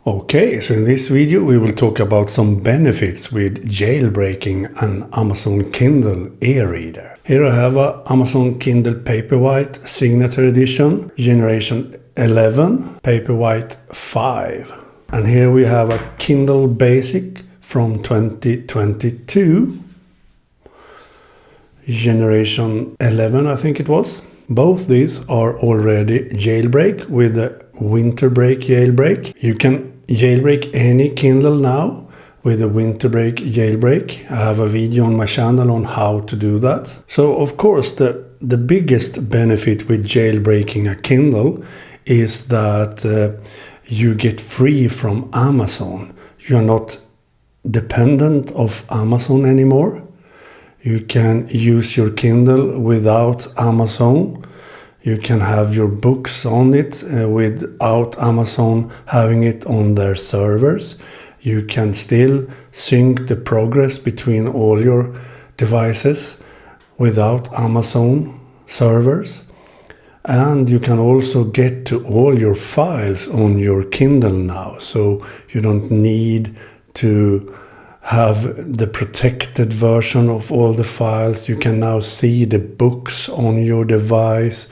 Okay, so in this video we will talk about some benefits with jailbreaking an Amazon Kindle e-reader. Here I have a Amazon Kindle Paperwhite Signature Edition, Generation 11, Paperwhite 5. And here we have a Kindle Basic from 2022, Generation 11 I think it was. Both these are already jailbreak with the winter break jailbreak. You can jailbreak any Kindle now with the winter break jailbreak. I have a video on my channel on how to do that. So of course the biggest benefit with jailbreaking a Kindle is that you get free from Amazon. You're not dependent of Amazon anymore. You can use your Kindle without Amazon. You can have your books on it without Amazon having it on their servers. You can still sync the progress between all your devices without Amazon servers. And you can also get to all your files on your Kindle now. So you don't need to have the protected version of all the files. You can now see the books on your device.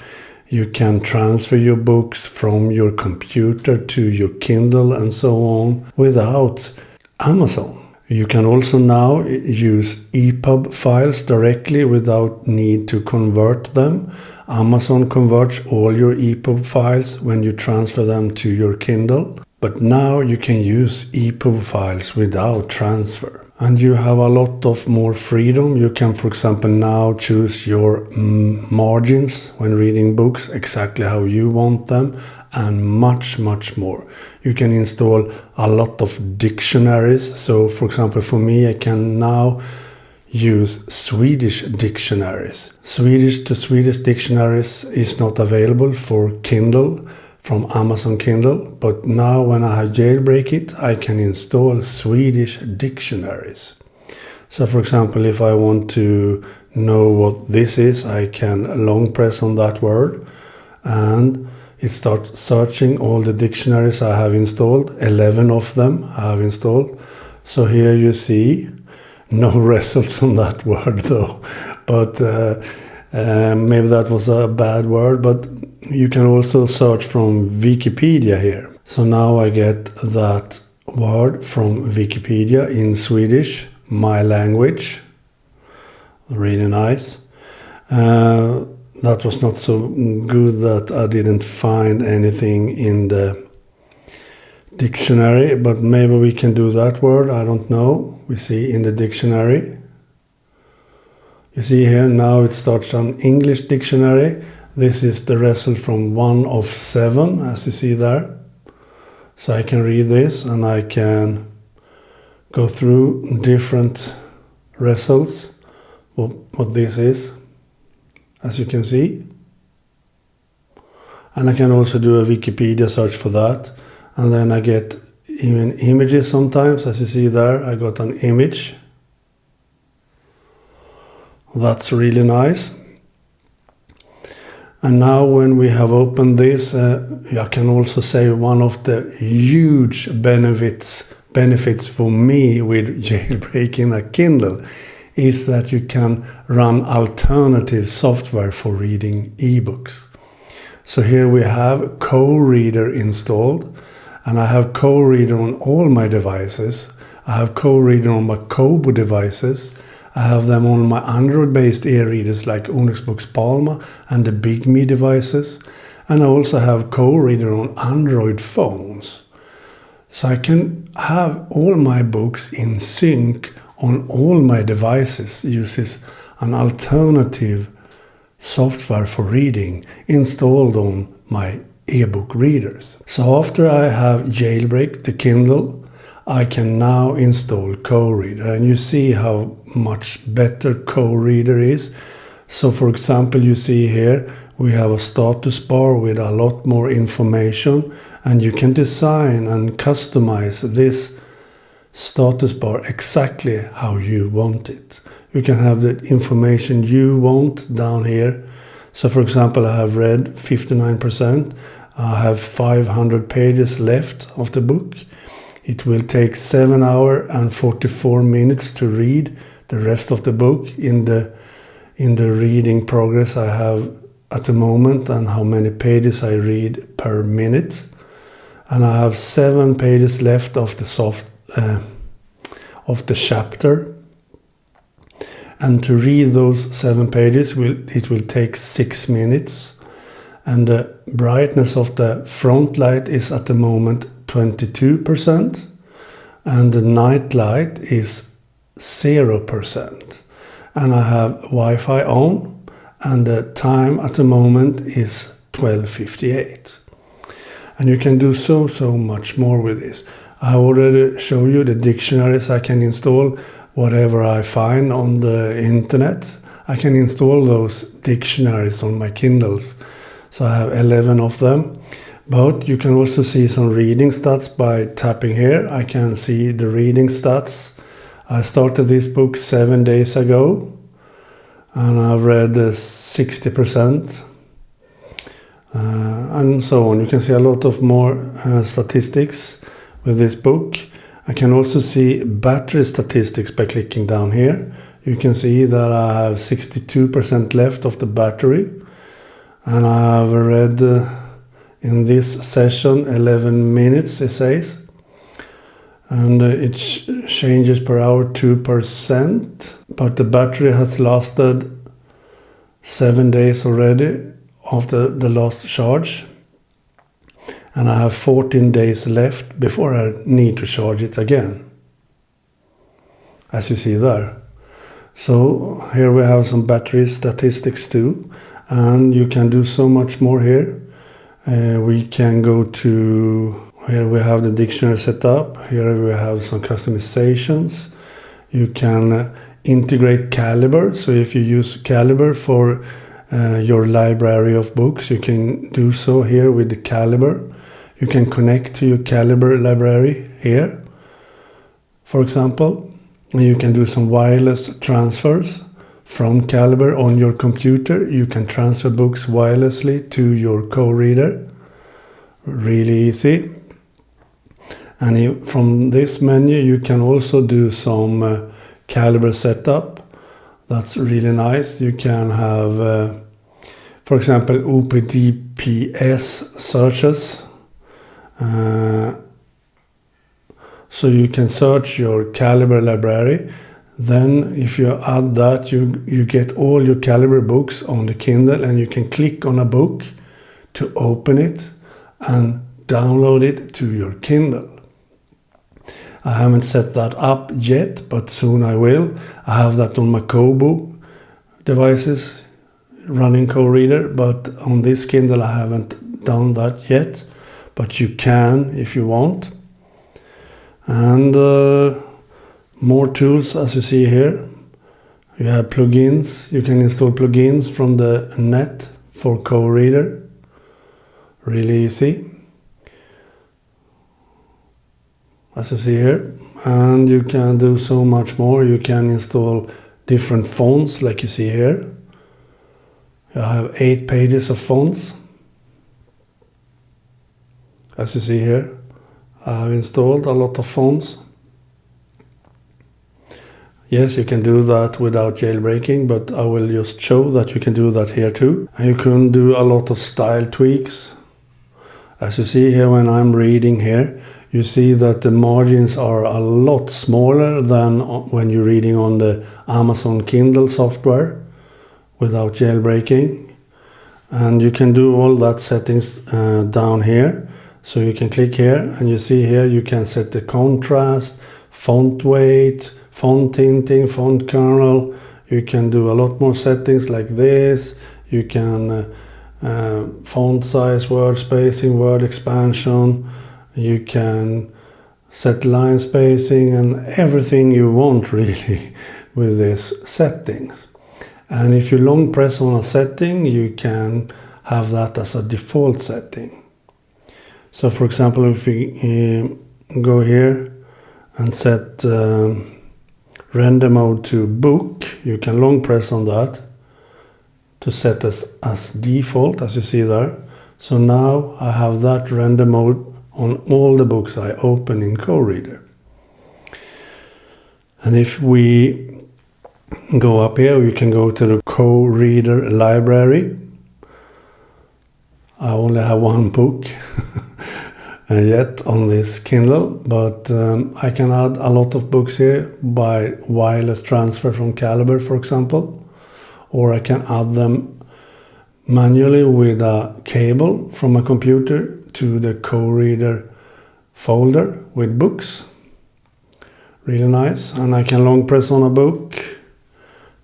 You can transfer your books from your computer to your Kindle and so on without Amazon. You can also now use EPUB files directly without need to convert them. Amazon converts all your EPUB files when you transfer them to your Kindle. But now you can use EPUB files without transfer. And you have a lot of more freedom. You can, for example, now choose your margins when reading books exactly how you want them, and much more. You can install a lot of dictionaries. So, for example, for me, I can now use Swedish dictionaries. Swedish to Swedish dictionaries is not available for Kindle from Amazon Kindle, but now when I jailbreak it, I can install Swedish dictionaries. So for example, if I want to know what this is, I can long press on that word and it starts searching all the dictionaries I have installed. 11 of them I have installed. So here you see no results on that word though, but maybe that was a bad word, but you can also search from Wikipedia here. So now I get that word from Wikipedia in Swedish, my language. Really nice. That was not so good that I didn't find anything in the dictionary, but maybe we can do that word, I don't know. We see in the dictionary. You see here now it starts an English dictionary. This is the result from 1 of 7, as you see there. So I can read this and I can go through different results, what this is, as you can see. And I can also do a Wikipedia search for that. And then I get even images sometimes, as you see there, I got an image. That's really nice. And now when we have opened this, I can also say one of the huge benefits for me with jailbreaking a Kindle is that you can run alternative software for reading ebooks. So here we have KOReader installed, and I have KOReader on all my devices. I have KOReader on my Kobo devices. I have them on my Android-based e-readers like Onyx Books Palma and the Big Me devices. And I also have KOReader on Android phones. So I can have all my books in sync on all my devices. Uses an alternative software for reading installed on my ebook readers. So after I have jailbreak the Kindle, I can now install KOReader, and you see how much better KOReader is. So for example, you see here we have a status bar with a lot more information, and you can design and customize this status bar exactly how you want it. You can have the information you want down here. So for example, I have read 59%. I have 500 pages left of the book. It will take 7 hours and 44 minutes to read the rest of the book in the reading progress I have at the moment and how many pages I read per minute. And I have 7 pages left of the chapter. And to read those 7 pages, it will take 6 minutes. And the brightness of the front light is at the moment 22%. And the night light is 0%. And I have Wi-Fi on. And the time at the moment is 12:58. And you can do so much more with this. I already showed you the dictionaries I can install. Whatever I find on the internet, I can install those dictionaries on my Kindles. So I have 11 of them. But you can also see some reading stats by tapping here. I can see the reading stats. I started this book 7 days ago. And I've read 60%. And so on. You can see a lot of more statistics with this book. I can also see battery statistics by clicking down here. You can see that I have 62% left of the battery. And I have read in this session 11 minutes essays. And it changes per hour 2%. But the battery has lasted 7 days already after the last charge. And I have 14 days left before I need to charge it again, as you see there. So here we have some battery statistics too, and you can do so much more here. We can go to, here we have the dictionary set up, here we have some customizations. You can integrate KOReader, so if you use KOReader for your library of books, you can do so here with the KOReader. You can connect to your KOReader library here, for example. And you can do some wireless transfers from KOReader on your computer. You can transfer books wirelessly to your KOReader. Really easy. And from this menu you can also do some KOReader setup. That's really nice. You can have, for example, OPDPS searches. So you can search your KOReader library. Then if you add that, you get all your KOReader books on the Kindle, and you can click on a book to open it and download it to your Kindle. I haven't set that up yet, but soon I will. I have that on my Kobo devices running KOReader, but on this Kindle I haven't done that yet. But you can if you want. And more tools, as you see here. You have plugins. You can install plugins from the net for KOReader. Really easy, as you see here. And you can do so much more. You can install different fonts, like you see here. I have 8 pages of fonts. As you see here, I have installed a lot of fonts. Yes, you can do that without jailbreaking, but I will just show that you can do that here too. And you can do a lot of style tweaks. As you see here, when I'm reading here, you see that the margins are a lot smaller than when you're reading on the Amazon Kindle software without jailbreaking. And you can do all that settings down here. So you can click here, and you see here you can set the contrast, font weight, font tinting, font kernel. You can do a lot more settings like this. You can font size, word spacing, word expansion. You can set line spacing and everything you want really with these settings. And if you long press on a setting, you can have that as a default setting. So for example, if we go here and set render mode to book, you can long press on that to set as default, as you see there. So now I have that render mode on all the books I open in KOReader. And if we go up here, we can go to the KOReader library. I only have one book yet on this Kindle, but I can add a lot of books here by wireless transfer from Calibre, for example, or I can add them manually with a cable from a computer to the KOReader folder with books. Really nice. And I can long press on a book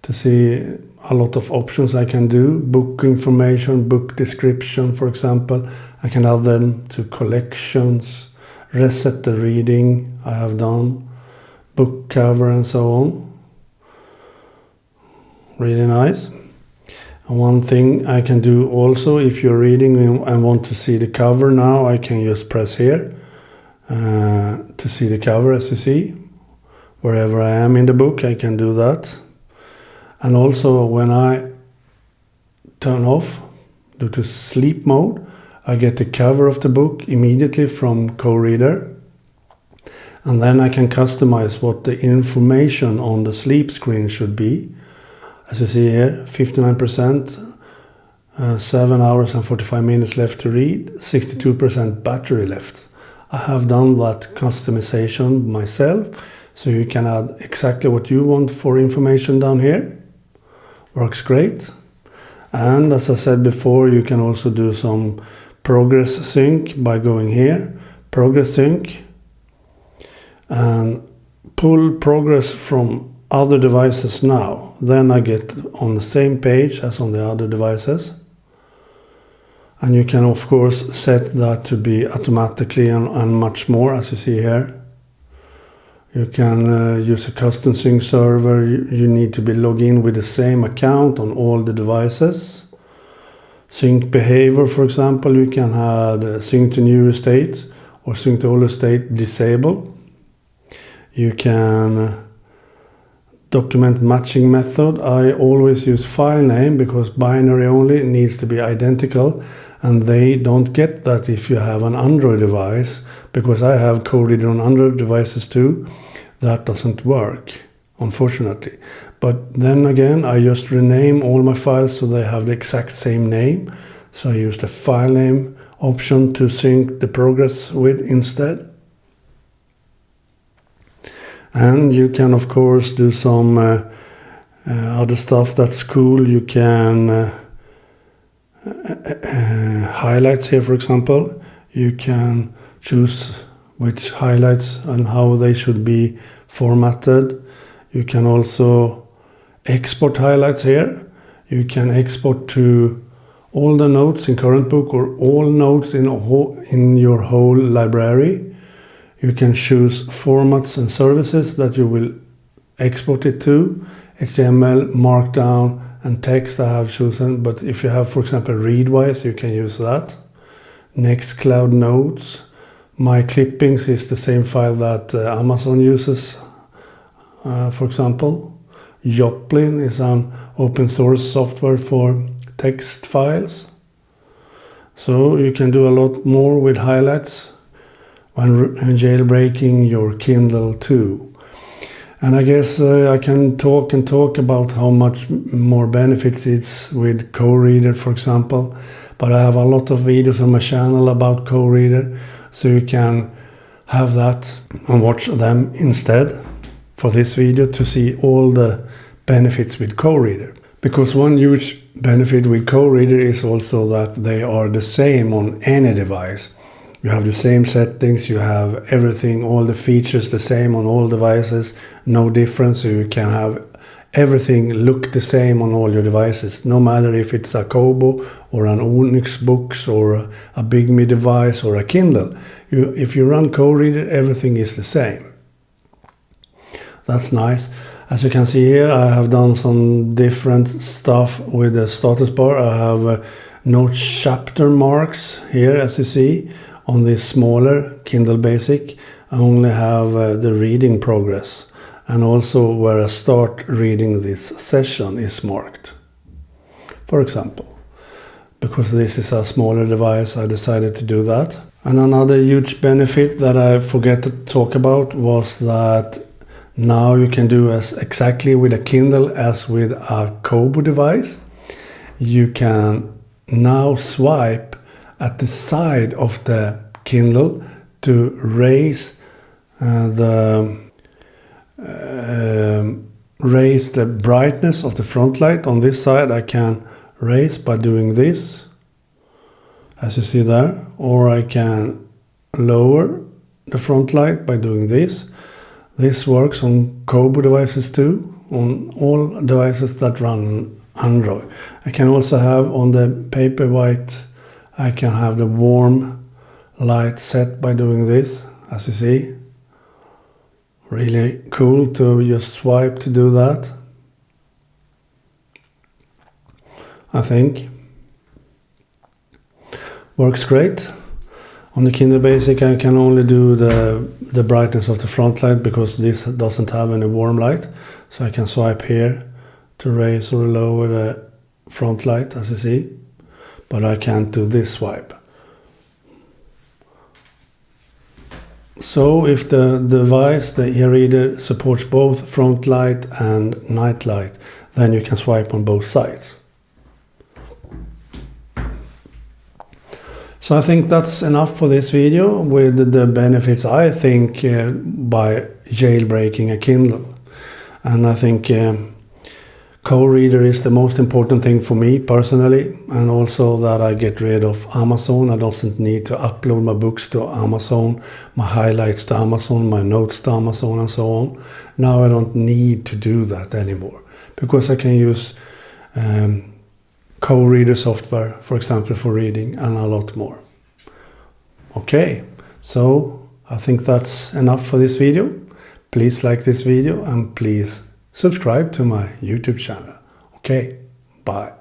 to see a lot of options I can do. Book information, book description, for example. I can add them to collections, reset the reading I have done, book cover and so on. Really nice. And one thing I can do also, if you're reading and want to see the cover now, I can just press here to see the cover, as you see. Wherever I am in the book, I can do that. And also when I turn off due to sleep mode, I get the cover of the book immediately from KOReader. And then I can customize what the information on the sleep screen should be. As you see here, 59%, 7 hours and 45 minutes left to read, 62% battery left. I have done that customization myself, so you can add exactly what you want for information down here. Works great. And as I said before, you can also do some progress sync by going here, progress sync, and pull progress from other devices now. Then I get on the same page as on the other devices. And you can of course set that to be automatically and much more, as you see here. You can use a custom sync server. You need to be logged in with the same account on all the devices. Sync behavior, for example, you can have sync to new state or sync to older state disable. You can document matching method. I always use file name because binary only needs to be identical, and they don't get that if you have an Android device, because I have KOReader on Android devices too. That doesn't work, unfortunately. But then again, I just rename all my files so they have the exact same name. So I use the file name option to sync the progress with instead. And you can of course do some other stuff that's cool. You can highlights here, for example. You can choose which highlights and how they should be formatted. You can also export highlights here. You can export to all the notes in current book or all notes in your whole library. You can choose formats and services that you will export it to. HTML, Markdown and text I have chosen, but if you have, for example, Readwise, you can use that. Nextcloud notes. My clippings is the same file that Amazon uses, for example. Joplin is an open source software for text files. So you can do a lot more with highlights when jailbreaking your Kindle too. And I guess I can talk about how much more benefits it's with KOReader, for example. But I have a lot of videos on my channel about KOReader, so you can have that and watch them instead for this video to see all the benefits with KOReader. Because one huge benefit with KOReader is also that they are the same on any device. You have the same settings, you have everything, all the features the same on all devices, no difference, so you can have everything look the same on all your devices, no matter if it's a Kobo or an Onyx books or a Big Me device or a Kindle. If you run KOReader, everything is the same. That's nice. As you can see here, I have done some different stuff with the status bar. I have no chapter marks here, as you see. On this smaller Kindle Basic, I only have the reading progress, and also where I start reading this session is marked, for example. because this is a smaller device, I decided to do that. And another huge benefit that I forgot to talk about was that now you can do as exactly with a Kindle as with a Kobo device. You can now swipe at the side of the Kindle to raise the brightness of the front light. On this side I can raise by doing this, as you see there, or I can lower the front light by doing this. This works on Kobo devices too, on all devices that run Android. I can also have on the Paperwhite, I can have the warm light set by doing this, as you see. Really cool to just swipe to do that, I think. Works great. On the Kindle Basic I can only do the brightness of the front light because this doesn't have any warm light. So I can swipe here to raise or lower the front light, as you see. But I can't do this swipe. So if the device, the e-reader, supports both front light and night light, then you can swipe on both sides. So I think that's enough for this video with the benefits, I think, by jailbreaking a Kindle. And I think KOReader is the most important thing for me personally, and also that I get rid of Amazon. I don't need to upload my books to Amazon, my highlights to Amazon, my notes to Amazon and so on. Now I don't need to do that anymore because I can use KOReader software, for example, for reading, and a lot more. Okay, so I think that's enough for this video. Please like this video and please subscribe to my YouTube channel. Okay, bye.